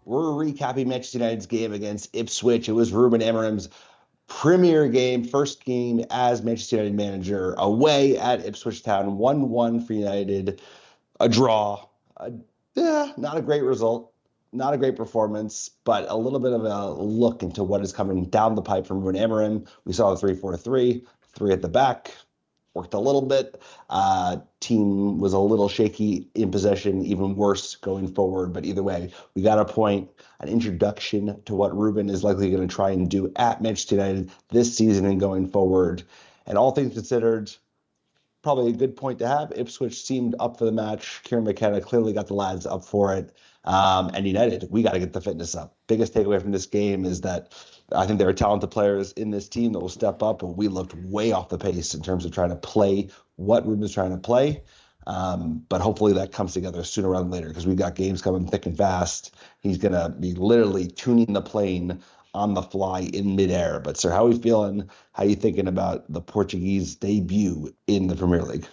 We're recapping Manchester United's game against Ipswich. It was Ruben Amorim's premier game, first game as Manchester United manager, away at Ipswich Town, 1-1 for United, a draw. Not a great result, not a great performance, but a little bit of a look into what is coming down the pipe from Ruben Amorim. We saw the 3-4-3, three at the back, worked a little bit. Team was a little shaky in possession, even worse going forward. But either way, we got a point, an introduction to what Ruben is likely going to try and do at Manchester United this season and going forward. And all things considered, probably a good point to have. Ipswich seemed up for the match. Kieran McKenna clearly got the lads up for it. And United, we got to get the fitness up. Biggest takeaway from this game is that I think there are talented players in this team that will step up, but we looked way off the pace in terms of trying to play what Ruben's trying to play. But hopefully that comes together sooner rather than later because we've got games coming thick and fast. He's going to be literally tuning the plane on the fly in midair. But sir, how are we feeling? How are you thinking about the Portuguese debut in the Premier League?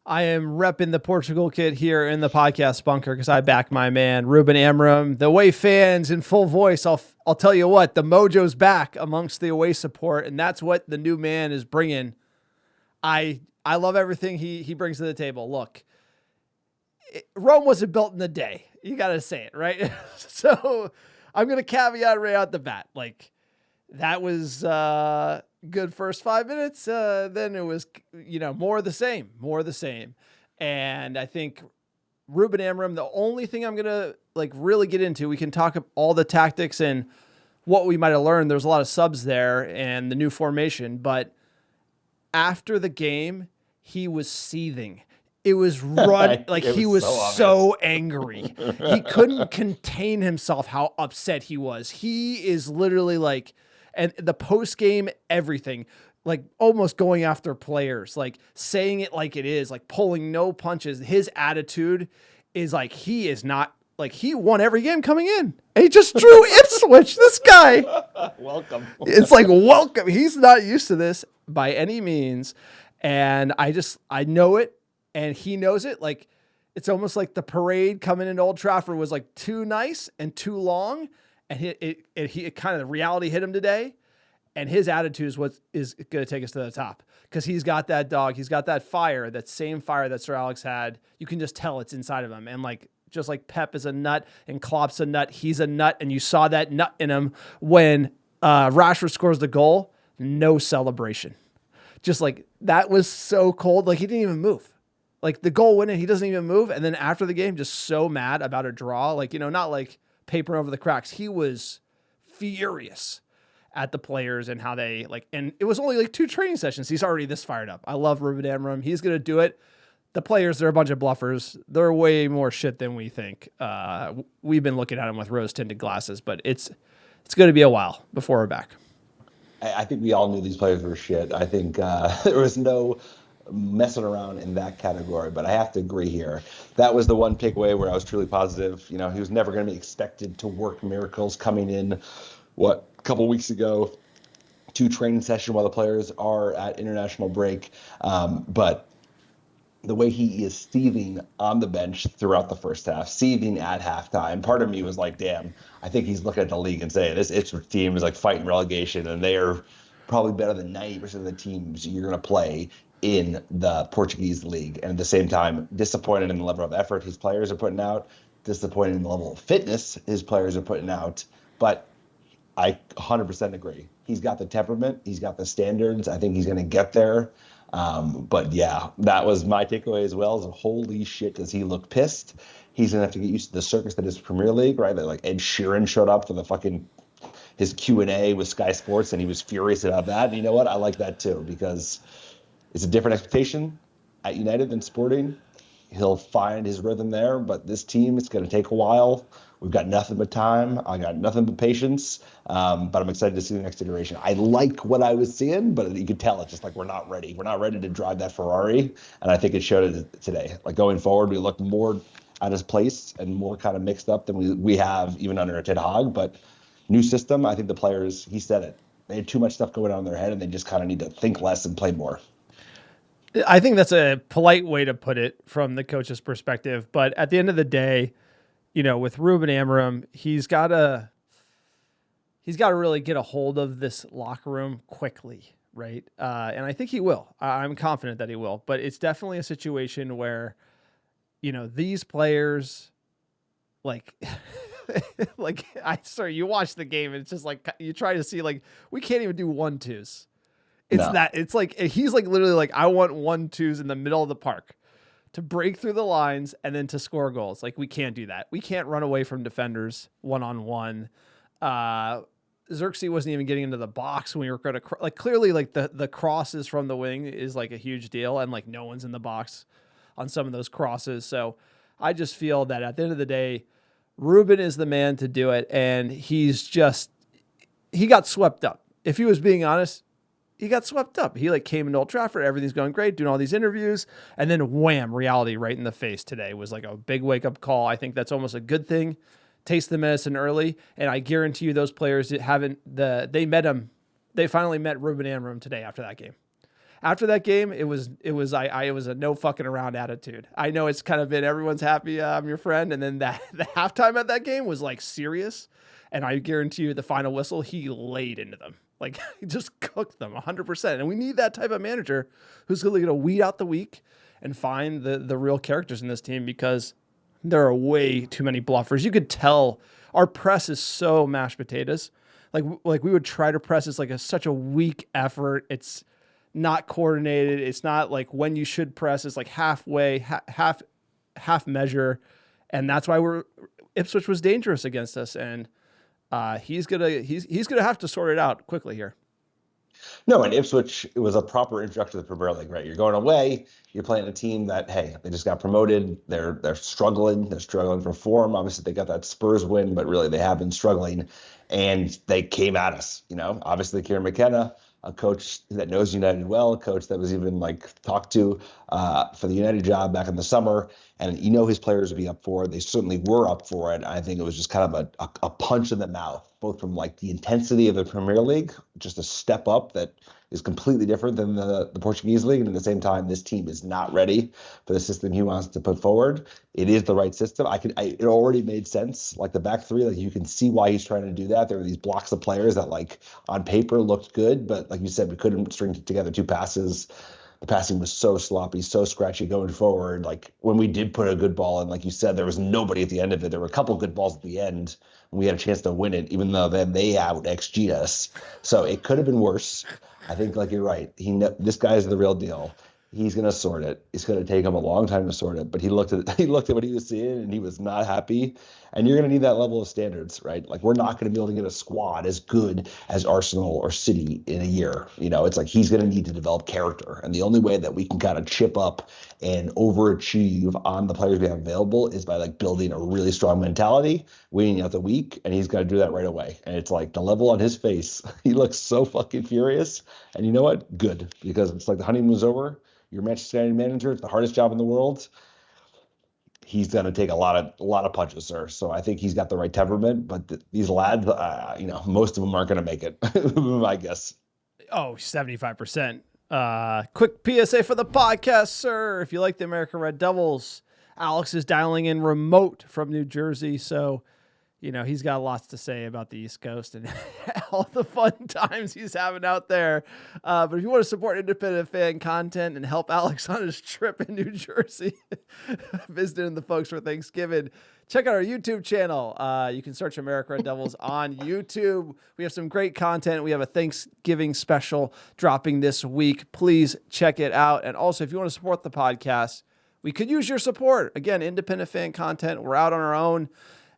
I am repping the Portugal kit here in the podcast bunker because I back my man, Ruben Amorim. The away fans in full voice, I'll tell you what, the mojo's back amongst the away support, and that's what the new man is bringing. I love everything he brings to the table. Look, Rome wasn't built in a day. You got to say it, right? So I'm going to caveat right out the bat. Like, that was good first 5 minutes. Then it was, more of the same. And I think Ruben Amorim, the only thing I'm going to really get into, we can talk all the tactics and what we might have learned. There's a lot of subs there and the new formation, but after the game, he was seething. It was he was so angry. He couldn't contain himself how upset he was. He is literally and the post game, everything, almost going after players, saying it like it is, pulling no punches. His attitude is he is not he won every game coming in. And he just drew Ipswich. This guy, welcome. It's welcome. He's not used to this by any means, and I know it. And he knows it. It's almost like the parade coming into Old Trafford was too nice and too long. And he kind of the reality hit him today. And his attitude is what is going to take us to the top because he's got that dog. He's got that fire, that same fire that Sir Alex had. You can just tell it's inside of him. And just like Pep is a nut and Klopp's a nut, he's a nut. And you saw that nut in him when Rashford scores the goal. No celebration. Just that was so cold. He didn't even move. The goal winning, he doesn't even move. And then after the game, just so mad about a draw. Not paper over the cracks. He was furious at the players and how they and it was only 2 training sessions. He's already this fired up. I love Ruben Amorim. He's going to do it. The players, they're a bunch of bluffers. They're way more shit than we think. We've been looking at them with rose tinted glasses, but it's going to be a while before we're back. I think we all knew these players were shit. I think there was no messing around in that category, but I have to agree here. That was the one takeaway where I was truly positive. He was never going to be expected to work miracles coming in, a couple weeks ago, 2 training sessions while the players are at international break. But the way he is seething on the bench throughout the first half, seething at halftime, part of me was damn, I think he's looking at the league and saying this Ipswich team is fighting relegation and they are probably better than 90% of the teams you're going to play in the Portuguese league. And at the same time, disappointed in the level of effort his players are putting out, disappointed in the level of fitness his players are putting out. But I 100% agree. He's got the temperament. He's got the standards. I think he's going to get there. But yeah, that was my takeaway as well. Is holy shit, does he look pissed? He's going to have to get used to the circus that is Premier League, right? That Ed Sheeran showed up for his Q&A with Sky Sports and he was furious about that. And you know what? I like that too because it's a different expectation at United than Sporting. He'll find his rhythm there, but this team, it's going to take a while. We've got nothing but time. I got nothing but patience, but I'm excited to see the next iteration. I like what I was seeing, but you could tell it's just we're not ready. We're not ready to drive that Ferrari, and I think it showed it today. Going forward, we look more out of place and more kind of mixed up than we have even under Ten Hag, but new system, I think the players, he said it, they had too much stuff going on in their head, and they just kind of need to think less and play more. I think that's a polite way to put it from the coach's perspective. But at the end of the day, with Ruben Amorim, he's got to really get a hold of this locker room quickly, right? And I think he will. I'm confident that he will. But it's definitely a situation where, these players, like, you watch the game and it's just like you try to see, like, we can't even do 1-2s. It's like he's like literally like, I want 1-2s in the middle of the park to break through the lines and then to score goals. Like, we can't do that. We can't run away from defenders one-on-one. Xerxes wasn't even getting into the box when we were going to, like, clearly, like, the crosses from the wing is like a huge deal, and like no one's in the box on some of those crosses. So I just feel that at the end of the day, Ruben is the man to do it, and he got swept up. If he was being honest, he got swept up. He like came into Old Trafford, everything's going great, doing all these interviews, and then wham, reality right in the face today was like a big wake-up call. I think that's almost a good thing. Taste the medicine early, and I guarantee you those players that they finally met Ruben Amorim today after that game. After that game, it was a no fucking around attitude. I know it's kind of been everyone's happy, I'm your friend, and then the halftime at that game was like serious, and I guarantee you the final whistle, he laid into them. Like, he just cooked them 100%. And we need that type of manager who's going to weed out the weak and find the real characters in this team, because there are way too many bluffers. You could tell our press is so mashed potatoes. Like we would try to press. It's like such a weak effort. It's not coordinated. It's not like when you should press. It's like halfway, half measure. And that's why Ipswich was dangerous against us. And he's gonna have to sort it out quickly here. No, and Ipswich, it was a proper introduction to the Premier League, right? You're going away, you're playing a team that, hey, they just got promoted. They're struggling. They're struggling for form. Obviously, they got that Spurs win, but really they have been struggling. And they came at us, Obviously, Kieran McKenna, a coach that knows United well, a coach that was even like talked to for the United job back in the summer. And his players would be up for it. They certainly were up for it. I think it was just kind of a punch in the mouth, both from like the intensity of the Premier League, just a step up that is completely different than the Portuguese league. And at the same time, this team is not ready for the system he wants to put forward. It is the right system. It already made sense. Like the back three, like you can see why he's trying to do that. There were these blocks of players that like on paper looked good, but like you said, we couldn't string together two passes. The passing was so sloppy, so scratchy going forward. Like when we did put a good ball in, like you said, there was nobody at the end of it. There were a couple good balls at the end. We had a chance to win it, even though then they out XG'd us. So it could have been worse. I think, like you're right. This guy's the real deal. He's going to sort it. It's going to take him a long time to sort it. But he looked at what he was seeing, and he was not happy. And you're going to need that level of standards, right? Like we're not going to be able to get a squad as good as Arsenal or City in a year. It's like he's going to need to develop character. And the only way that we can kind of chip up and overachieve on the players we have available is by like building a really strong mentality, weaning out the weak. And he's got to do that right away. And it's like the level on his face, he looks so fucking furious. And you know what? Good, because it's like the honeymoon's over. You're Manchester United manager. It's the hardest job in the world. He's going to take a lot of punches, sir. So I think he's got the right temperament. But these lads, most of them aren't going to make it, I guess. Oh, 75%. Quick PSA for the podcast, sir. If you like the American Red Devils, Alex is dialing in remote from New Jersey. So, he's got lots to say about the East Coast and all the fun times he's having out there. But if you want to support independent fan content and help Alex on his trip in New Jersey, visiting the folks for Thanksgiving, check out our YouTube channel. You can search American Red Devils on YouTube. We have some great content. We have a Thanksgiving special dropping this week. Please check it out. And also, if you want to support the podcast, we could use your support. Again, independent fan content. We're out on our own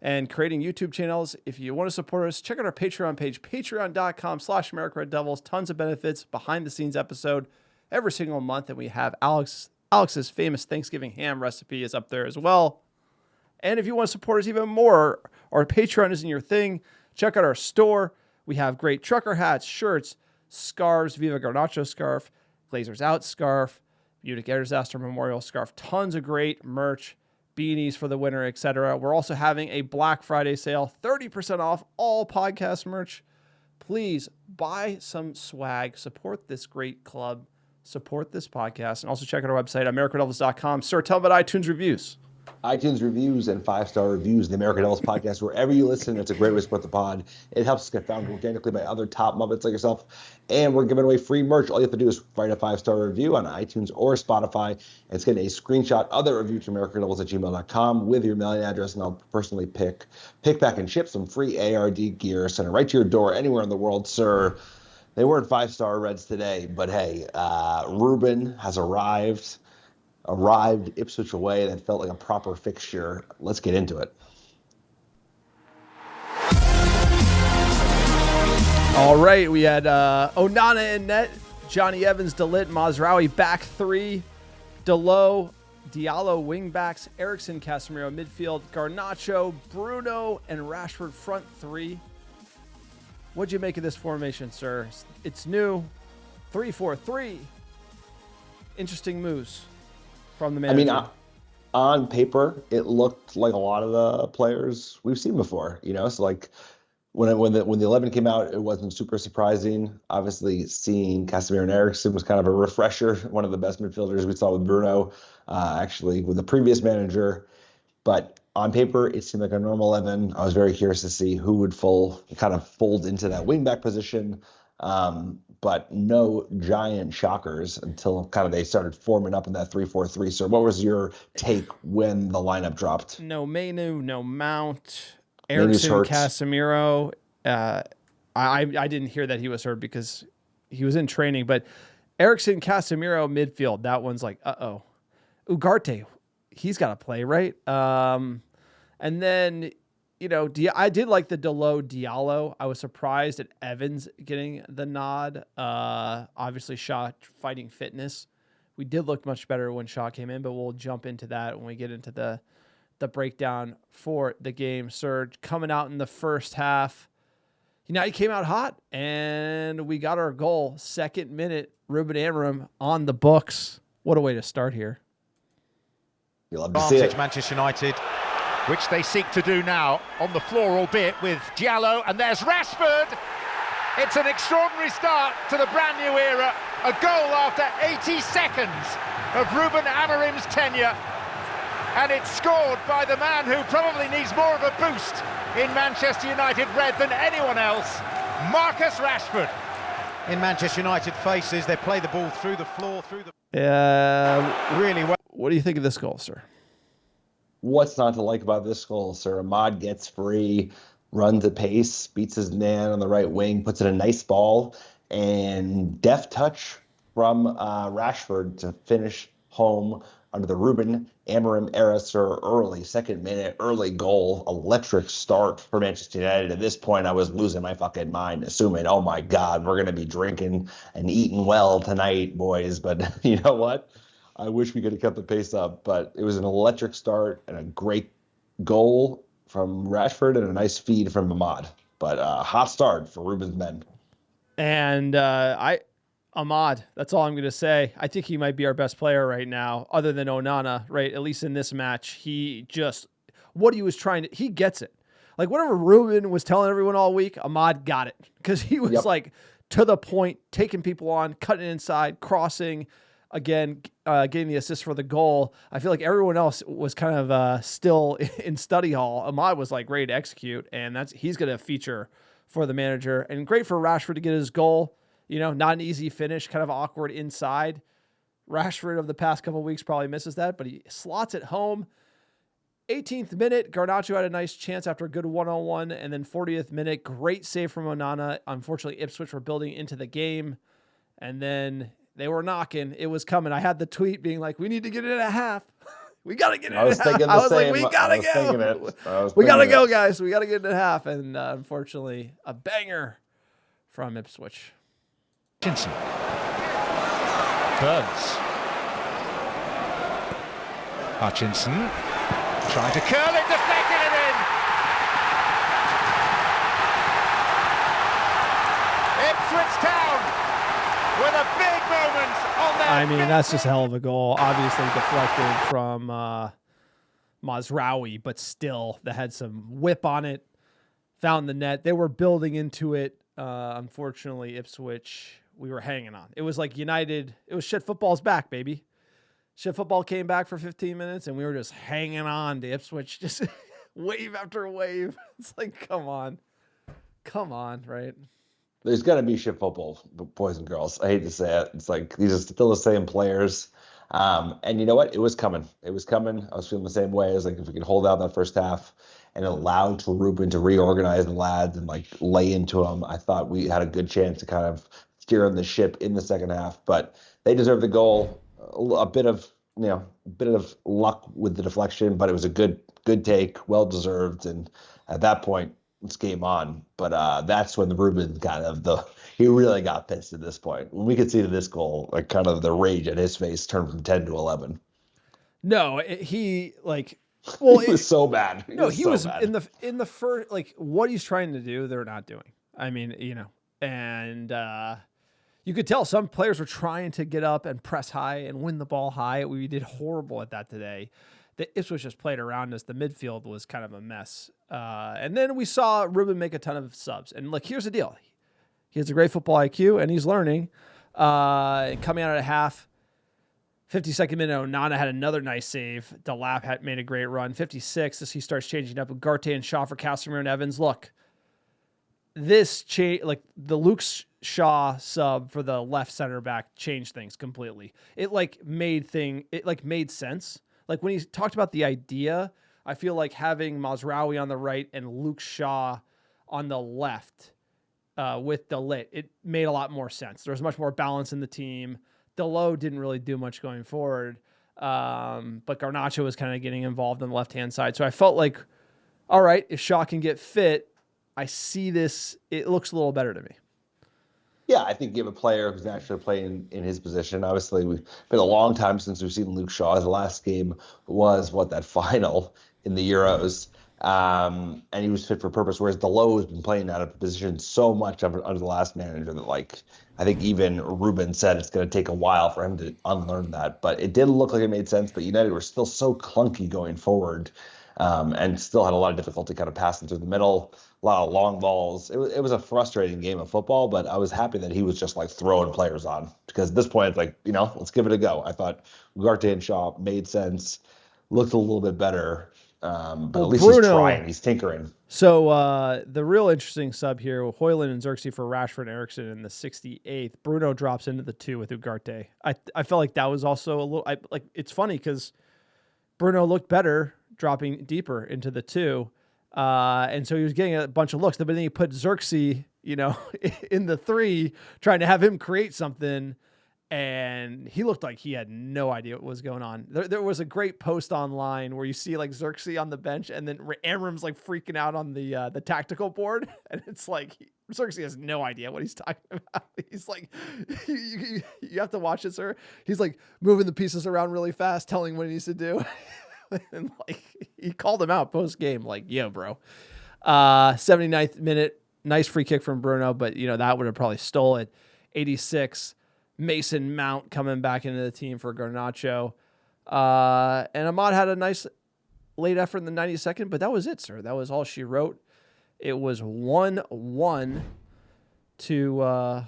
and creating YouTube channels. If you want to support us, check out our Patreon page, patreon.com/AmericanRedDevils. Tons of benefits, behind the scenes episode every single month. And we have Alex's famous Thanksgiving ham recipe is up there as well. And if you want to support us even more, our Patreon isn't your thing, check out our store. We have great trucker hats, shirts, scarves, Viva Garnacho scarf, Glazers Out scarf, Utica Air Disaster Memorial scarf, tons of great merch, beanies for the winter, etc. We're also having a Black Friday sale, 30% off all podcast merch. Please buy some swag, support this great club, support this podcast, and also check out our website, americanreddevils.com. Sir, tell them about iTunes reviews. iTunes reviews and 5-star reviews, the American Devils podcast, wherever you listen. It's a great way to support the pod. It helps us get found organically by other top Muppets like yourself. And we're giving away free merch. All you have to do is write a 5-star review on iTunes or Spotify. And it's getting a screenshot of the review to americanrevels@gmail.com with your mailing address, and I'll personally pick back and ship some free ARD gear, send it right to your door anywhere in the world, sir. They weren't 5-star Reds today, but hey, Ruben has arrived Ipswich away. That felt like a proper fixture. Let's get into it. All right, we had Onana in net, Johnny Evans, DeLitt, Mazraoui back three, Diallo wingbacks, Eriksson, Casemiro midfield, Garnacho, Bruno, and Rashford front three. What'd you make of this formation, sir? It's new, 3-4-3. Interesting moves from the manager. I mean, on paper, it looked like a lot of the players we've seen before. So like when the 11 came out, it wasn't super surprising. Obviously, seeing Casemiro and Eriksson was kind of a refresher. One of the best midfielders we saw with Bruno, actually with the previous manager. But on paper, it seemed like a normal 11. I was very curious to see who would kind of fold into that wingback position. But no giant shockers until kind of they started forming up in that 3-4-3. So what was your take when the lineup dropped? No Mainu, no Mount, Eriksson, Casemiro. I didn't hear that he was hurt because he was in training, but Eriksson, Casemiro midfield, that one's like, uh-oh. Ugarte, he's got to play, right? And then, I did like the Diallo. I was surprised at Evans getting the nod. Obviously, Shaw fighting fitness. We did look much better when Shaw came in, but we'll jump into that when we get into the breakdown for the game. Serge coming out in the first half. United came out hot, and we got our goal. Second minute, Ruben Amorim on the books. What a way to start here. You love to see it. Manchester United, which they seek to do now on the floor, albeit with Diallo, and there's Rashford. It's an extraordinary start to the brand new era. A goal after 80 seconds of Ruben Amorim's tenure, and it's scored by the man who probably needs more of a boost in Manchester United red than anyone else, Marcus Rashford. In Manchester United faces, they play the ball through the floor, really well. What do you think of this goal, sir? What's not to like about this goal, sir? Ahmad gets free, runs at pace, beats his man on the right wing, puts in a nice ball, and deft touch from Rashford to finish home under the Ruben Amorim era, sir. Early, second minute, early goal, electric start for Manchester United. At this point, I was losing my fucking mind, assuming, oh my God, we're going to be drinking and eating well tonight, boys. But you know what? I wish we could have kept the pace up, but it was an electric start and a great goal from Rashford and a nice feed from Ahmad. But hot start for Ruben's men. And Ahmad, that's all I'm going to say. I think he might be our best player right now, other than Onana, right? At least in this match, he gets it. Like whatever Ruben was telling everyone all week, Ahmad got it because he was like to the point, taking people on, cutting inside, crossing. Again, getting the assist for the goal. I feel like everyone else was kind of still in study hall. Ahmad was like ready to execute, and he's going to feature for the manager. And great for Rashford to get his goal. Not an easy finish, kind of awkward inside. Rashford of the past couple of weeks probably misses that, but he slots it home. 18th minute, Garnacho had a nice chance after a good one-on-one, and then 40th minute, great save from Onana. Unfortunately, Ipswich were building into the game, and then they were knocking. It was coming. I had the tweet being like, we need to get it at half. We got to get it at half. I was like, we got to go. We got to go, guys. We got to get it at half. And unfortunately, a banger from Ipswich. Hutchinson. Burns. Hutchinson trying to curl it, deflecting it in. Ipswich Town with a big moment on their... I mean, that's just a hell of a goal. Obviously deflected from Mazraoui, but still, that had some whip on it. Found the net. They were building into it. Unfortunately, Ipswich, we were hanging on. It was like United. It was shit. Football's back, baby. Shit football came back for 15 minutes, and we were just hanging on to Ipswich, just wave after wave. It's like, come on, right? There's going to be shit football, boys and girls. I hate to say it. It's like these are still the same players. And you know what? It was coming. It was coming. I was feeling the same way. I was like, if we could hold out that first half and allow to Ruben to reorganize the lads and like lay into them, I thought we had a good chance to kind of steer on the ship in the second half. But they deserved the goal. A bit of luck with the deflection, but it was a good take, well deserved. And at that point, it's game on. But that's when the Ruben he really got pissed at this point. When we could see this goal, like kind of the rage at his face turned from 10 to 11. No, He was so bad. He was in the first, like what he's trying to do, they're not doing. I mean, and you could tell some players were trying to get up and press high and win the ball high. We did horrible at that today. The Ipswich just played around us. The midfield was kind of a mess. And then we saw Ruben make a ton of subs. And look, here's the deal. He has a great football IQ, and he's learning. Coming out at half, 52nd minute, Onana had another nice save. Delap had made a great run. 56, as he starts changing up with Ugarte and Shaw for Casimir and Evans. Look, this like the Luke Shaw sub for the left center back changed things completely. It made sense. Like when he talked about the idea, I feel like having Mazraoui on the right and Luke Shaw on the left with Delit, it made a lot more sense. There was much more balance in the team. Delo didn't really do much going forward, but Garnacho was kind of getting involved on the left-hand side. So I felt like, all right, if Shaw can get fit, I see this. It looks a little better to me. Yeah, I think you have a player who's actually playing in his position. Obviously, we've been a long time since we've seen Luke Shaw. The last game was that final in the Euros, and he was fit for purpose. Whereas Delo has been playing out of position so much under the last manager that, I think even Ruben said it's going to take a while for him to unlearn that. But it did look like it made sense. But United were still so clunky going forward, and still had a lot of difficulty kind of passing through the middle. A lot of long balls. It was a frustrating game of football, but I was happy that he was just throwing players on, because at this point it's let's give it a go. I thought Ugarte and Shaw made sense, looked a little bit better, but at least Bruno, he's trying, he's tinkering. So the real interesting sub here, Højlund and Xerxes for Rashford and Eriksson in the 68th. Bruno drops into the 2 with Ugarte. I felt like that was also a little. It's funny because Bruno looked better dropping deeper into the 2. And so he was getting a bunch of looks, but then he put Xerxes, in the 3, trying to have him create something. And he looked like he had no idea what was going on. There was a great post online where you see Xerxes on the bench, and then Amorim's freaking out on the tactical board. And it's Xerxes has no idea what he's talking about. He's you have to watch it, sir. He's moving the pieces around really fast, telling what he needs to do. And he called him out post game, yo, bro. 79th minute, nice free kick from Bruno, but that would have probably stole it. 86, Mason Mount coming back into the team for Garnacho. And Ahmad had a nice late effort in the 92nd, but that was it, sir. That was all she wrote. It was 1-1 to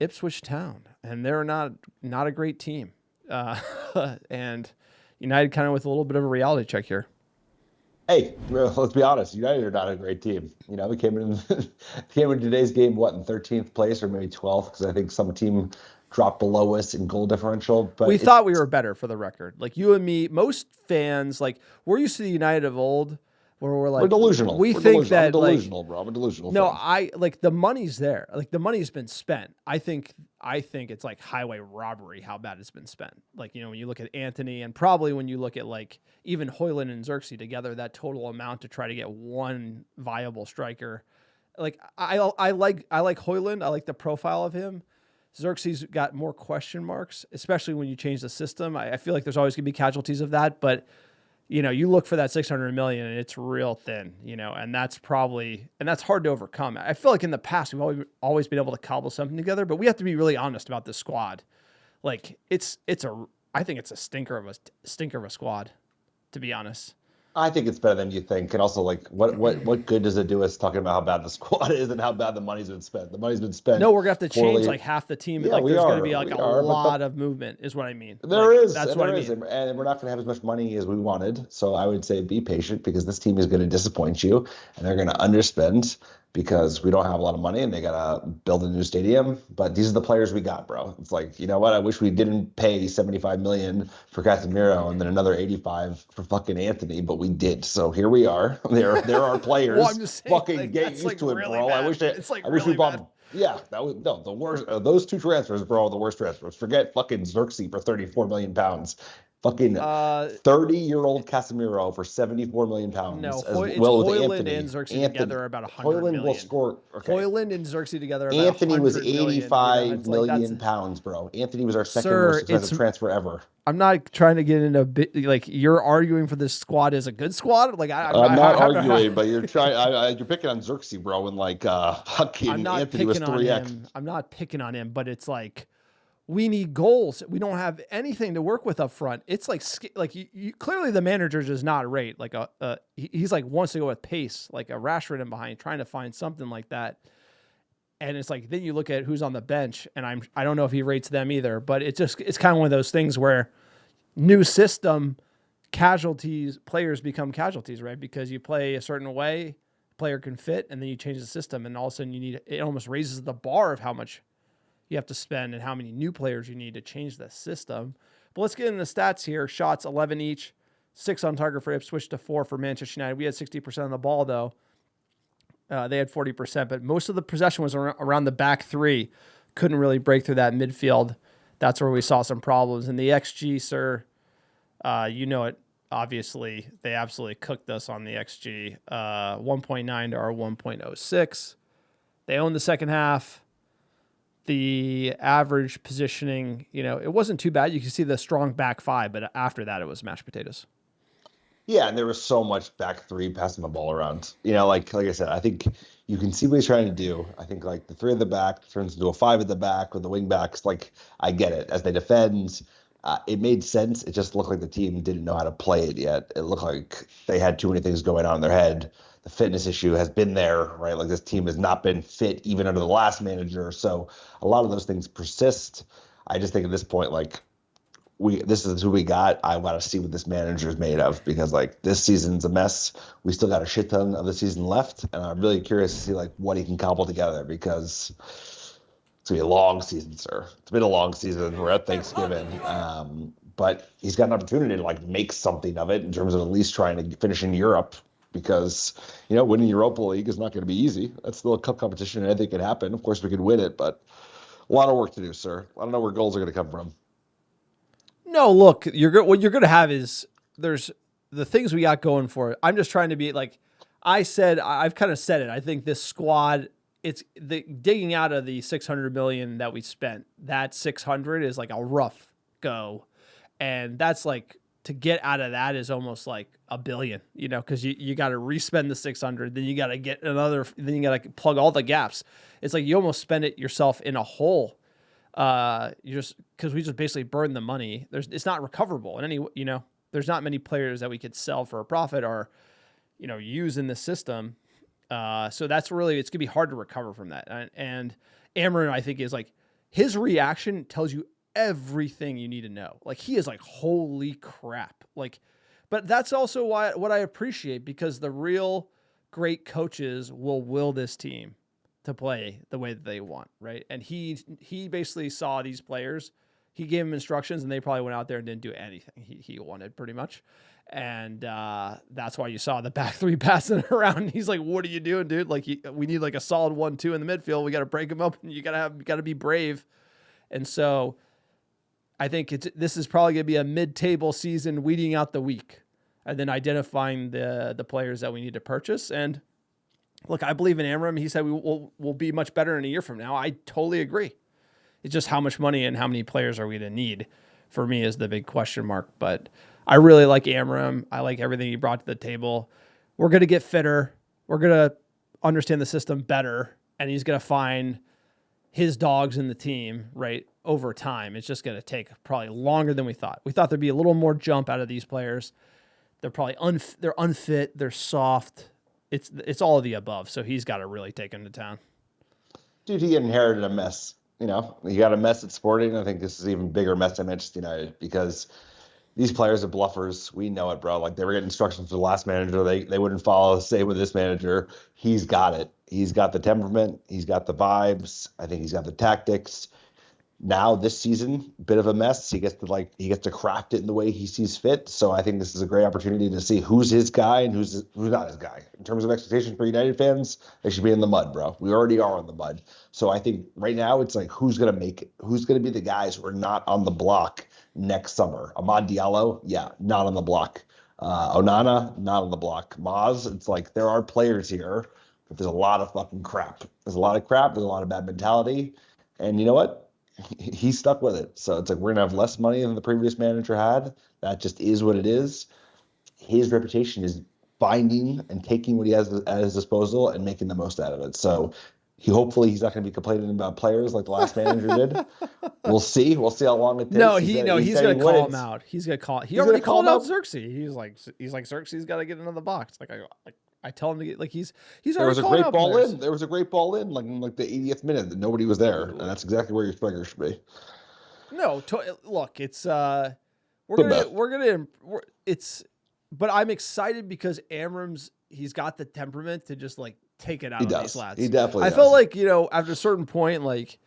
Ipswich Town, and they're not a great team. And United kind of with a little bit of a reality check here. Hey, let's be honest. United are not a great team. We came in today's game, in 13th place or maybe 12th, because I think some team dropped below us in goal differential. But we thought we were better, for the record. You and me, most fans, we're used to the United of old, where we're delusional. We're delusional, bro. I'm a delusional. No, fan. The money's there. The money's been spent. I think it's highway robbery how bad it's been spent. When you look at Anthony, and probably when you look at even Højlund and Xerxes together, that total amount to try to get one viable striker. I like Højlund. I like the profile of him. Xerxes got more question marks, especially when you change the system. I feel like there's always going to be casualties of that, but you look for that 600 million and it's real thin, and that's hard to overcome. I feel like in the past, we've always been able to cobble something together, but we have to be really honest about this squad. I think it's a stinker of a squad, to be honest. I think it's better than you think. And also, like, what good does it do us talking about how bad the squad is and how bad the money's been spent? The money's been spent No, we're gonna have to change poorly. like half the team. Yeah, Like we there's gonna be are. like We a are. But lot of movement, is what I mean. there Like is, that's and what I there is, mean. and we're not going to have as much money as we wanted. So I would say be patient because this team is going to disappoint you, and they're going to underspend because we don't have a lot of money, and they got to build a new stadium. But these are the players we got, bro. It's like, you know what? I wish we didn't pay 75 million for Casemiro and then another 85 for fucking Anthony, but we did. So here we are. There are Well, I'm players. just saying, Fucking like get that's used like to it, really bro. bad. It's like I wish we really bad. bought. Yeah, that was no the worst. Those two transfers, bro, the worst transfers. Forget fucking Xerxes for 34 million pounds. Fucking Uh, 30-year-old Casemiro for 74 million no, pounds, as It's well as Hoyland Anthony. and Xerxes Anthony together are about 100 Hoyland will million. score. Okay, Hoyland and Xerxes together are about Anthony was 100 million. 85 It's like that's million pounds, bro. Anthony was our second most sir. expensive transfer ever. I'm not trying to get into like you're arguing for this squad as a good squad. Like I'm not arguing, but you're trying. You're picking on Xerxes, bro, and like I'm fucking not Anthony was picking on 3x. him. I'm not picking on him, but it's like we need goals. We don't have anything to work with up front. It's like you clearly the manager does not rate like he's like wants to go with pace, like a Rashford in behind, trying to find something like that. And it's like then you look at who's on the bench, and I don't know if he rates them either. But it's kind of one of those things where new system players become casualties, right? Because you play a certain way, player can fit, and then you change the system, and all of a sudden it almost raises the bar of how much you have to spend and how many new players you need to change the system. But let's get into the stats here. Shots 11 each, 6 on target for Ipswich to 4 for Manchester United. We had 60% of the ball though. They had 40%, but most of the possession was around the back three. Couldn't really break through that midfield. That's where we saw some problems. And the XG, sir, you know it. Obviously, they absolutely cooked us on the XG. 1.9 to our 1.06. They owned the second half. The average positioning, it wasn't too bad. You can see the strong back five, but after that, it was mashed potatoes. Yeah, and there was so much back three passing the ball around. Like I said, I think you can see what he's trying to do. I think like the three at the back turns into a five at the back with the wing backs. Like I get it as they defend. It made sense. It just looked like the team didn't know how to play it yet. It looked like they had too many things going on in their head. The fitness issue has been there, right? Like this team has not been fit even under the last manager. So a lot of those things persist. I just think at this point, like this is who we got. I want to see what this manager is made of because like this season's a mess. We still got a shit ton of the season left, and I'm really curious to see like what he can cobble together because it's gonna be a long season, sir. It's been a long season. We're at Thanksgiving, but he's got an opportunity to like make something of it in terms of at least trying to finish in Europe because winning Europa League is not going to be easy. That's still a cup competition, and anything can happen. Of course, we could win it, but a lot of work to do, sir. I don't know where goals are going to come from. No, look, what you're going to have is there's the things we got going for it. I'm just trying to be like I've kind of said it. I think this squad, it's the digging out of the 600 million that we spent. That 600 is like a rough go, and that's like to get out of that is almost like $1 billion. Because you got to respend the 600, then you got to get another, then you got to plug all the gaps. It's like you almost spend it yourself in a hole. You just because we just basically burned the money. It's not recoverable in any. There's not many players that we could sell for a profit or, use in the system. So that's really it's gonna be hard to recover from that. And Amorim, I think, is like his reaction tells you everything you need to know. Like he is like, holy crap. Like, but that's also what I appreciate because the real great coaches will will this team to play the way that they want, right? And he basically saw these players, he gave them instructions, and they probably went out there and didn't do anything he wanted pretty much. And that's why you saw the back three passing around. He's like, "What are you doing, dude? Like, we need like a solid 1-2 in the midfield. We got to break them up, and you got to be brave." And so, I think this is probably gonna be a mid-table season, weeding out the weak, and then identifying the players that we need to purchase. And look, I believe in Amorim. He said we'll be much better in a year from now. I totally agree. It's just how much money and how many players are we going to need for me is the big question mark. But I really like Amorim. I like everything he brought to the table. We're going to get fitter. We're going to understand the system better. And he's going to find his dogs in the team, right, over time. It's just going to take probably longer than we thought. We thought there'd be a little more jump out of these players. they're probably they're unfit, they're soft. It's all of the above. So he's got to really take him to town. Dude, he inherited a mess. You know, he got a mess at Sporting. I think this is even bigger mess at Manchester United because these players are bluffers. We know it, bro. Like they were getting instructions from the last manager. They wouldn't follow. Same with this manager. He's got it. He's got the temperament. He's got the vibes. I think he's got the tactics. Now this season, bit of a mess. He gets to craft it in the way he sees fit. So I think this is a great opportunity to see who's his guy and who's not his guy. In terms of expectation for United fans, they should be in the mud, bro. We already are in the mud. So I think right now it's like who's gonna make it? Who's gonna be the guys who are not on the block next summer? Amad Diallo, yeah, not on the block. Onana, not on the block. Maz, it's like there are players here, but there's a lot of fucking crap. There's a lot of crap. There's a lot of bad mentality. And you know what? He's stuck with it. So it's like we're gonna have less money than the previous manager had. That just is what it is. His reputation is finding and taking what he has at his disposal and making the most out of it. So hopefully he's not going to be complaining about players like the last manager did. We'll see. We'll see how long it takes. He's going to call him out. He's going to call. He already called out Xerxes. He's like Xerxes got to get into the box. I tell him to get he's there was a great ball in. There was a great ball in like the 80th minute that nobody was there, and that's exactly where your striker should be. No, look, it's but I'm excited because Amorim's he's got the temperament to just like take it out of these lads. He definitely I felt like, after a certain point, like,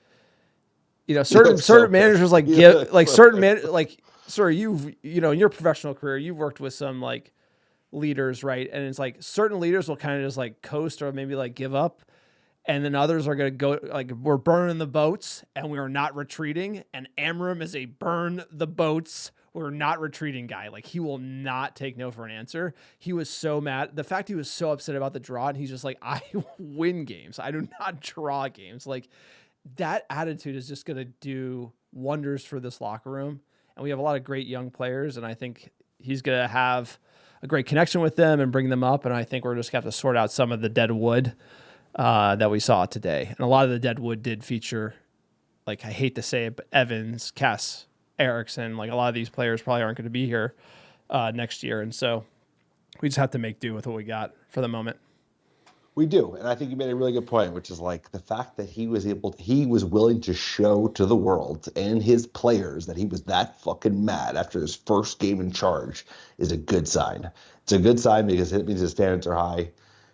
certain managers like give like certain man like, sir, in your professional career, you've worked with some like leaders, right? And it's like certain leaders will kind of just like coast or maybe like give up. And then others are going to go like, we're burning the boats and we are not retreating. And Amorim is a burn the boats, we're not retreating guy. Like he will not take no for an answer. He was so mad. The fact he was so upset about the draw and he's just like, I win games. I do not draw games. Like that attitude is just going to do wonders for this locker room. And we have a lot of great young players. And I think he's going to have a great connection with them and bring them up. And I think we're just going to have to sort out some of the dead wood that we saw today. And a lot of the dead wood did feature, like, I hate to say it, but Evans, Kess, Eriksson, like a lot of these players probably aren't going to be here next year. And so we just have to make do with what we got for the moment. We do. And I think you made a really good point, which is like the fact that he was willing to show to the world and his players that he was that fucking mad after his first game in charge is a good sign. It's a good sign because it means his standards are high.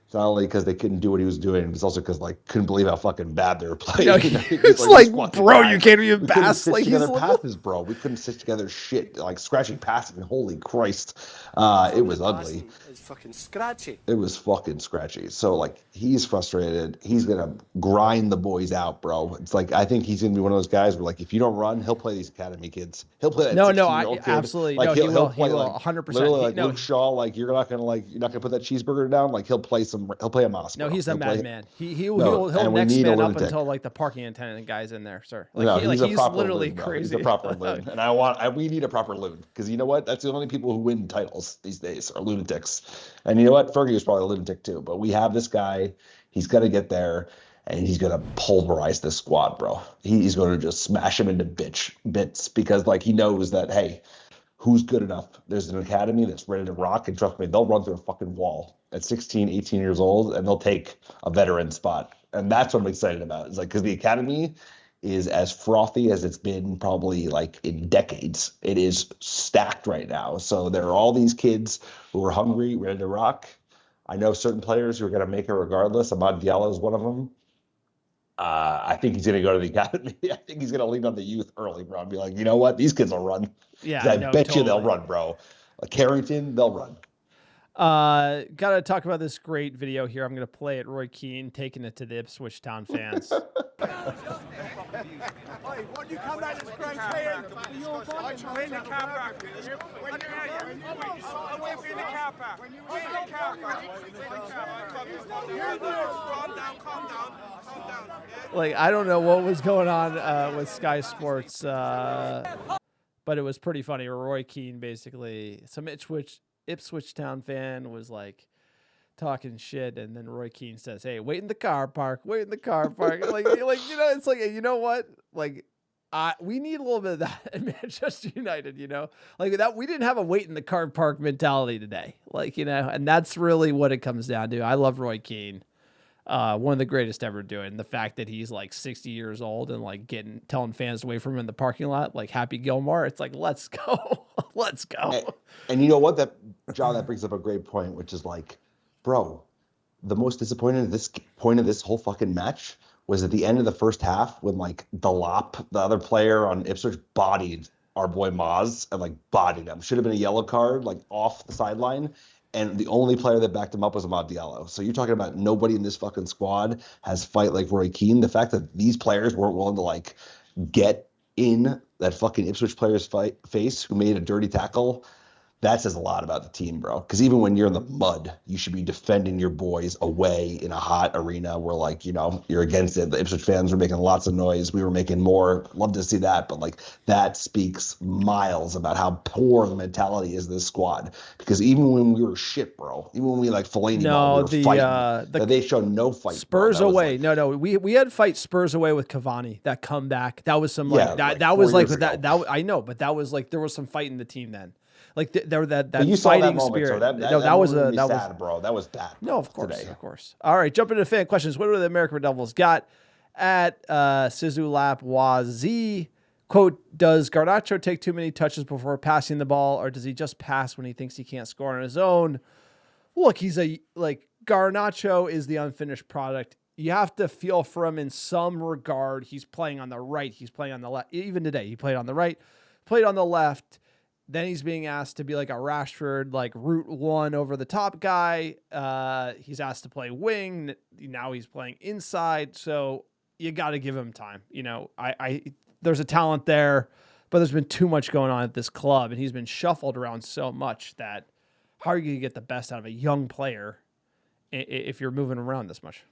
It's not only because they couldn't do what he was doing, it's also because like couldn't believe how fucking bad they were playing. No, it's like bro, you can't even pass. Like together passes, bro. We couldn't stitch together shit like scratching passing. Holy Christ, it was ugly. It's fucking scratchy. It was fucking scratchy. So like he's frustrated. He's gonna grind the boys out, bro. It's like I think he's gonna be one of those guys where like if you don't run, he'll play these academy kids. He'll play that. I absolutely. Like, he will play 100%. Literally like Luke Shaw. Like you're not gonna put that cheeseburger down. Like he'll play a Moss. No, he's a madman. He'll next man up until like the parking attendant guy's in there, sir. Like, he's literally loon, crazy. He's a proper loon, and we need a proper loon because you know what? That's the only people who win titles these days are lunatics. And you know what? Fergie was probably a lunatic too. But we have this guy. He's gonna get there, and he's gonna pulverize this squad, bro. He's going to just smash him into bits because like he knows that hey, who's good enough? There's an academy that's ready to rock, and trust me, they'll run through a fucking wall at 16, 18 years old, and they'll take a veteran spot. And that's what I'm excited about. It's like, because the academy is as frothy as it's been probably like in decades. It is stacked right now. So there are all these kids who are hungry, ready to rock. I know certain players who are going to make it regardless. Amad Diallo is one of them. I think he's going to go to the academy. I think he's going to lean on the youth early, bro, and be like, you know what? These kids will run. Yeah, I bet you they'll run, bro. Like Carrington, they'll run. Got to talk about this great video here. I'm going to play it. Roy Keane taking it to the Ipswich Town fans. Like, I don't know what was going on with Sky Sports, but it was pretty funny. Roy Keane, basically, some Ipswich Town fan was like talking shit, and then Roy Keane says, "Hey, wait in the car park. Wait in the car park." like it's like, you know what? Like, We need a little bit of that at Manchester United, like that. We didn't have a wait in the car park mentality today, and that's really what it comes down to. I love Roy Keane, one of the greatest ever doing. The fact that he's like 60 years old and like telling fans to wait for him in the parking lot, like Happy Gilmore. It's like, let's go, let's go. And you know what, John, that brings up a great point, which is like, bro, the most disappointing at this point of this whole fucking match was at the end of the first half when like Delop, the other player on Ipswich, bodied our boy Maz and like bodied him. Should have been a yellow card, like off the sideline. And the only player that backed him up was Amad Diallo. So you're talking about nobody in this fucking squad has fight like Roy Keane. The fact that these players weren't willing to like get in that fucking Ipswich player's face who made a dirty tackle, that says a lot about the team, bro. Because even when you're in the mud, you should be defending your boys away in a hot arena where, like, you're against it. The Ipswich fans were making lots of noise. We were making more. Love to see that. But, like, that speaks miles about how poor the mentality is of this squad. Because even when we were shit, bro, even when we, like, Fellaini ball, we were fighting. They showed no fight. Spurs away. Like, no. We had fight Spurs away with Cavani. That comeback. That was some, like, that was, like, that I know. But that was, like, there was some fight in the team then. Like there that you saw fighting that moment, spirit. So that was sad, bro. That was bad. No, of course. All right, jump into fan questions. What do the American Red Devils got? At Sizu Lap Wazi, quote, does Garnacho take too many touches before passing the ball, or does he just pass when he thinks he can't score on his own? Look, Garnacho is the unfinished product. You have to feel for him in some regard. He's playing on the right. He's playing on the left. Even today, he played on the right, played on the left. Then he's being asked to be like a Rashford, like route one over the top guy. He's asked to play wing. Now he's playing inside. So you got to give him time. There's a talent there, but there's been too much going on at this club, and he's been shuffled around so much that how are you going to get the best out of a young player if you're moving around this much?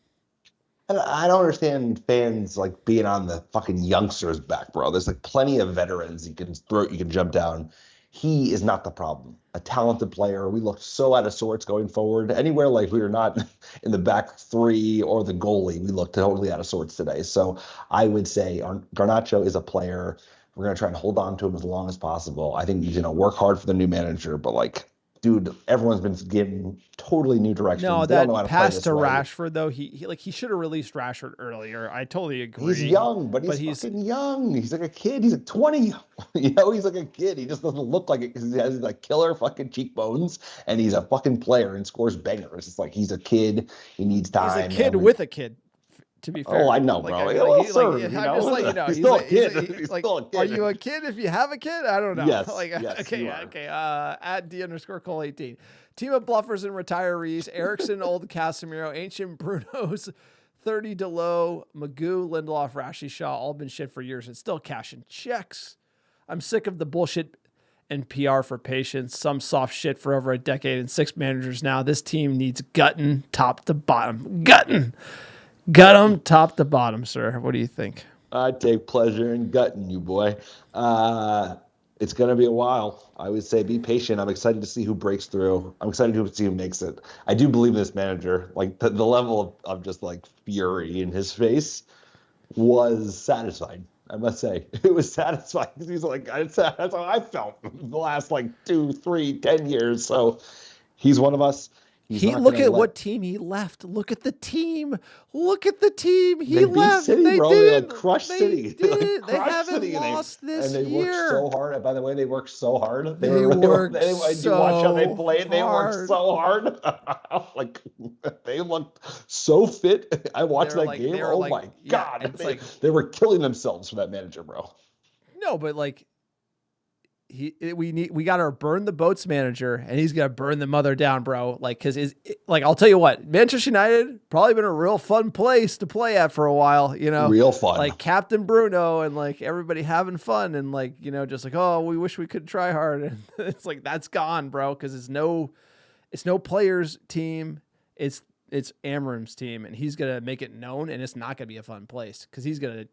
And I don't understand fans like being on the fucking youngsters' back, bro. There's like plenty of veterans you can jump down. He is not the problem. A talented player. We looked so out of sorts going forward. Anywhere like we were not in the back three or the goalie, we looked totally out of sorts today. So I would say Garnacho is a player. We're going to try and hold on to him as long as possible. I think he's going to work hard for the new manager, but like, dude, everyone's been given totally new directions. No, that pass to Rashford, though, he should have released Rashford earlier. I totally agree. He's young, but he's fucking young. He's like a kid. He's like 20. He's like a kid. He just doesn't look like it because he has like killer fucking cheekbones, and he's a fucking player and scores bangers. It's like he's a kid. He needs time. He's a kid with a kid. To be fair. Oh, I know, bro. I'm just still a kid. He's still a kid. Are you a kid if you have a kid? I don't know. Yes. Okay. At D_Cole18. Team of bluffers and retirees: Erickson, Old Casemiro, Ancient Brunos, 30 Delo, Magoo, Lindelof, Rashi, Shaw, all been shit for years and still cashing checks. I'm sick of the bullshit and PR for patience. Some soft shit for over a decade and 6 managers now. This team needs gutting top to bottom. Gut them top to bottom, sir. What do you think? I take pleasure in gutting you, boy. It's going to be a while. I would say be patient. I'm excited to see who breaks through. I'm excited to see who makes it. I do believe in this manager. Like the level of just like fury in his face was satisfying. I must say it was satisfying because he's like, that's how I felt the last like 2, 3, 10 years. So he's one of us. Look at what team he left. Look at the team. He left. City, they bro. did. They like crushed City. They haven't lost this year. And they worked so hard. By the way, they worked so hard. They worked you watch how they played. They worked so hard. Like they looked so fit. I watched that game. Oh my god! They were killing themselves for that manager, bro. No, but like. We got our burn the boats manager, and he's gonna burn the mother down, bro. Like, I'll tell you what, Manchester United probably been a real fun place to play at for a while. Real fun. Like Captain Bruno and like everybody having fun and like just like, oh, we wish we could try hard, and it's like that's gone, bro, because it's no players team. It's Amorim's team, and he's gonna make it known, and it's not gonna be a fun place because he's gonna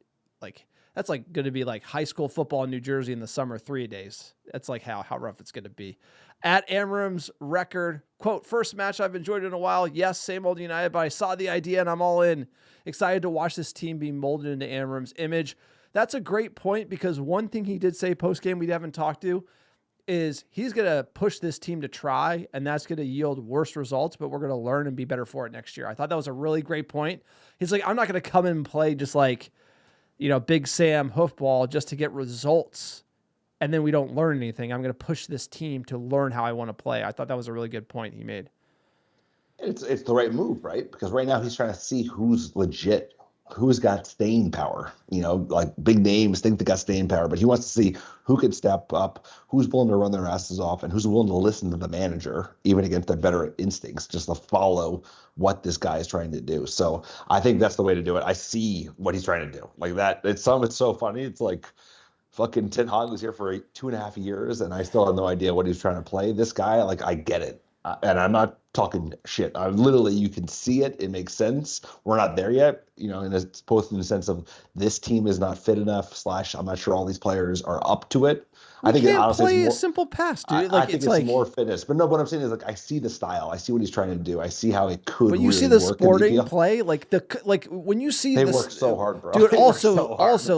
like. That's like going to be like high school football in New Jersey in the summer 3 days. That's like how rough it's going to be. At Amorim's record, quote, first match I've enjoyed in a while. Yes, same old United, but I saw the idea and I'm all in. Excited to watch this team be molded into Amorim's image. that's a great point, because one thing he did say post game we haven't talked to is he's going to push this team to try, and that's going to yield worse results, but we're going to learn and be better for it next year. I thought that was a really great point. He's like, I'm not going to come in and play just like, Big Sam hoofball just to get results, and then we don't learn anything. I'm going to push this team to learn how I want to play. I thought that was a really good point he made. It's the right move, right? Because right now he's trying to see who's legit, who's got staying power. Like big names think they got staying power, but he wants to see who can step up, who's willing to run their asses off, and who's willing to listen to the manager, even against their better instincts, just to follow what this guy is trying to do. So I think that's the way to do it. I see what he's trying to do. Like that. It's so funny. It's like fucking Ten Hag was here for 2.5 years, and I still have no idea what he's trying to play. This guy, like, I get it. And I'm not talking shit. Literally, you can see it. It makes sense. We're not there yet, and it's both in the sense of this team is not fit enough, / I'm not sure all these players are up to it. I think it honestly play a simple pass, dude. I think it's more fitness. But no, what I'm saying is, like, I see the style. I see what he's trying to do. I see how it could. But you really see the work Sporting play, like when you see they work so hard, bro. Dude, They also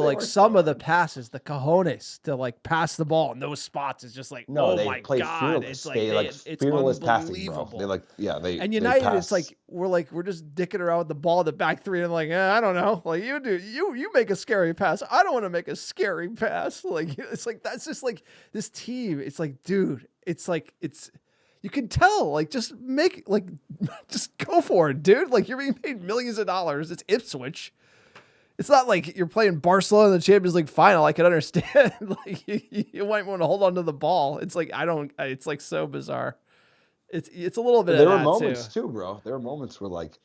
like some so of the passes, the cojones to like pass the ball in those spots is just like, no, oh they my play god, fearless. it's like it's fearless passing, bro. And United, pass. it's like we're just dicking around with the ball at the back three, and I'm like, I don't know, like you make a scary pass. I don't want to make a scary pass. Like it's like that's just like this team. It's like, dude, it's like you can tell, like just go for it, dude. Like you're being paid millions of dollars. It's Ipswich. It's not like you're playing Barcelona in the Champions League final. I can understand. Like you might want to hold on to the ball. It's like it's like so bizarre. It's a little bit. There of were that moments too, bro. There were moments where like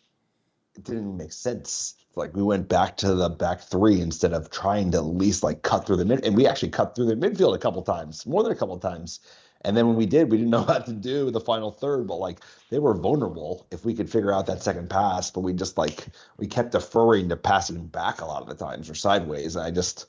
it didn't even make sense. Like we went back to the back three instead of trying to at least like cut through the mid, and we actually cut through the midfield a couple times, more than a couple times. And then when we did, we didn't know what to do with the final third, but like they were vulnerable if we could figure out that second pass, but we just we kept deferring to passing back a lot of the times or sideways. And it's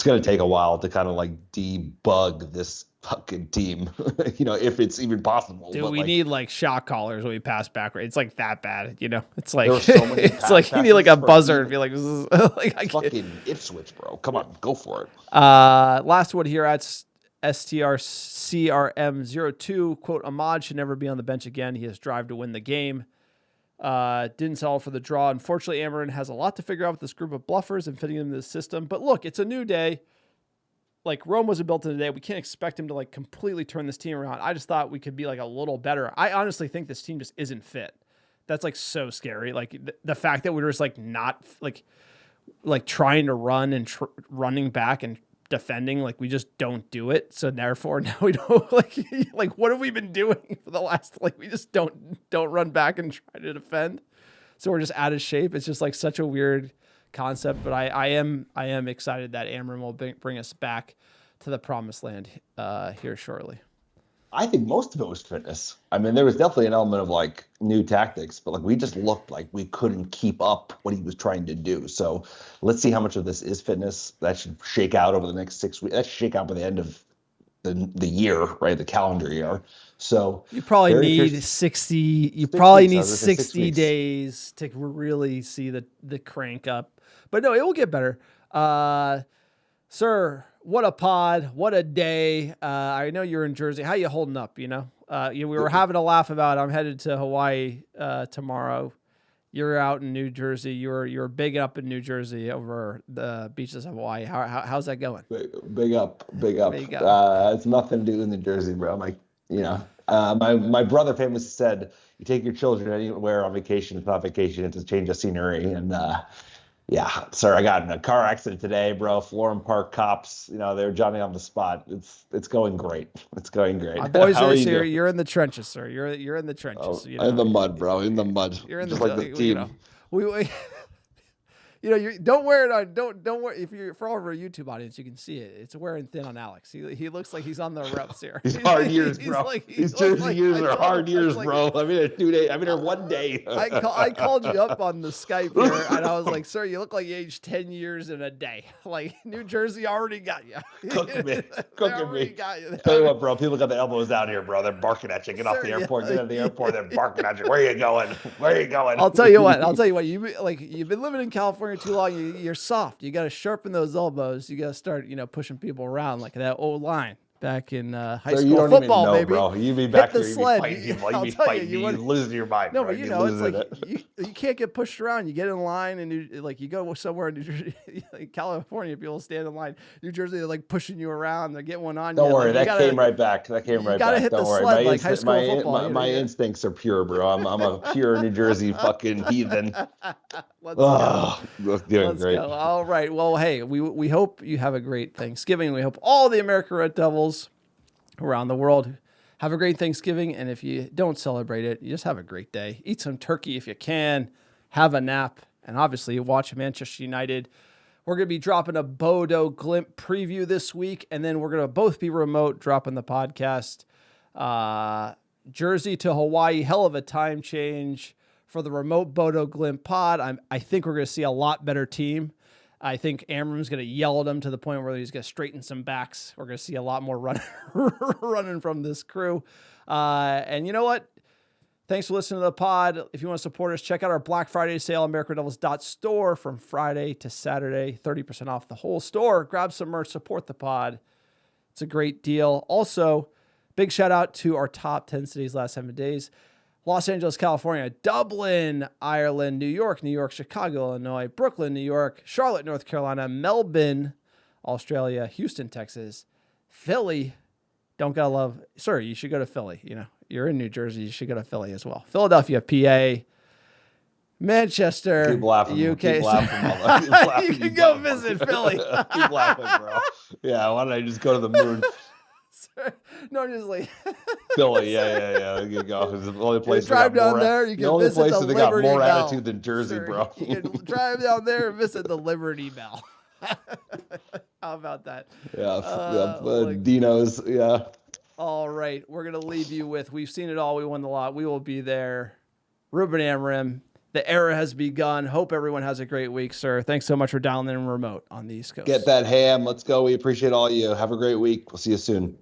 going to take a while to kind of like debug this fucking team, if it's even possible. Dude, we need like shot callers when we pass backward. It's like that bad, It's like there were so many it's like you need like a buzzer and be like, this is like fucking Ipswich, bro. Come on, go for it. Last one here at STRCRM02, quote, Ahmad should never be on the bench again. He has drive to win the game. Didn't settle for the draw. Unfortunately, Amorim has a lot to figure out with this group of bluffers and fitting them into the system. But look, it's a new day. Like Rome wasn't built in a day. We can't expect him to like completely turn this team around. I just thought we could be like a little better. I honestly think this team just isn't fit. That's like so scary. Like the fact that we were just like not like trying to run and running back and defending, like we just don't do it. So therefore now we don't like what have we been doing for the last, like we just don't run back and try to defend. So we're just out of shape. It's just like such a weird concept, but I am excited that Amorim will bring us back to the promised land here shortly. I think most of it was fitness. I mean, there was definitely an element of like new tactics, but like we just looked like we couldn't keep up what he was trying to do. So let's see how much of this is fitness. That should shake out over the next 6 weeks. That should shake out by the end of the year, right? The calendar year. So you probably need 60. You probably need 60 days to really see the crank up. But no, it will get better. Sir, what a pod. What a day. I know you're in Jersey. How you holding up, we were having a laugh about I'm headed to Hawaii tomorrow. You're out in New Jersey. You're big up in New Jersey over the beaches of Hawaii. How's that going? Big up. It's nothing to do in New Jersey, bro. I'm like, my brother famously said, you take your children anywhere on vacation. It's not vacation. It's a change of scenery. And yeah, sir, I got in a car accident today, bro. Florham Park cops, they were Johnny on the spot. It's going great. It's going great. My boys are here. You're in the trenches, sir. You're in the trenches. In the mud, bro. In the mud. You're in just the like the team. You don't wear it on. Don't wear. If you're for all of our YouTube audience, you can see it. It's wearing thin on Alex. He looks like he's on the ropes here. He's hard years, bro. These Jersey years are hard years, bro. I'm in 2 days. I'm in here 1 day. I called you up on the Skype here, and I was like, "Sir, you look like you aged 10 years in a day. Like New Jersey already got you. Cooking me. Got you. Tell you what, bro. People got the elbows out here, bro. They're barking at you. Get off the airport. Get out of the airport. They're barking at you. Where are you going? I'll tell you what. You've been living in California California too long, you're soft. You got to sharpen those elbows. You got to start, pushing people around like that old line back in high school you don't football, even know, baby. bro. You be back Hit the there, you be sled. fighting people. You I'll be tell fighting. you, You losing your mind, no, bro. but it's losing like it. you can't get pushed around. You get in line, and you go somewhere in New Jersey, like California, people stand in line. New Jersey, they're like pushing you around. They're getting one on you. Don't worry, Like, that came right back. That came right gotta back. hit Don't the worry. sled like high school football. My instincts are pure, bro. I'm a pure New Jersey fucking heathen. Let's go. Doing Let's great. go. All right. Well, hey, we hope you have a great Thanksgiving. We hope all the American Red Devils around the world have a great Thanksgiving. And if you don't celebrate it, you just have a great day. Eat some turkey if you can. Have a nap. And obviously, watch Manchester United. We're going to be dropping a Bodo Glimp preview this week. And then we're going to both be remote dropping the podcast. Jersey to Hawaii, hell of a time change for the remote Bodo Glimp pod. I think we're going to see a lot better team. I think Amram's going to yell at him to the point where he's going to straighten some backs. We're going to see a lot more running from this crew. And you know what? Thanks for listening to the pod. If you want to support us, check out our Black Friday sale, americanreddevils.store, from Friday to Saturday, 30% off the whole store. Grab some merch, support the pod. It's a great deal. Also, big shout out to our top 10 cities last 7 days. Los Angeles, California, Dublin, Ireland, New York, Chicago, Illinois, Brooklyn, New York, Charlotte, North Carolina, Melbourne, Australia, Houston, Texas, Philly. Don't gotta love, sir, you should go to Philly. You're in New Jersey, you should go to Philly as well. Philadelphia, PA, Manchester, Keep laughing. UK. Keep laughing. You can go visit Philly. Keep laughing, bro. Yeah, why don't I just go to the moon? No, I'm just like Philly, yeah. You go. It's the only place. Drive down there. You can visit the they got Liberty more Bell. attitude than Jersey, Sir, bro. You can drive down there and visit the Liberty Bell. How about that? Yeah, Dino's. Yeah. All right, we're gonna leave you with "We've seen it all. We won the lot. We will be there." Ruben Amorim. The era has begun. Hope everyone has a great week, sir. Thanks so much for dialing in remote on the East Coast. Get that ham. Let's go. We appreciate all you. Have a great week. We'll see you soon.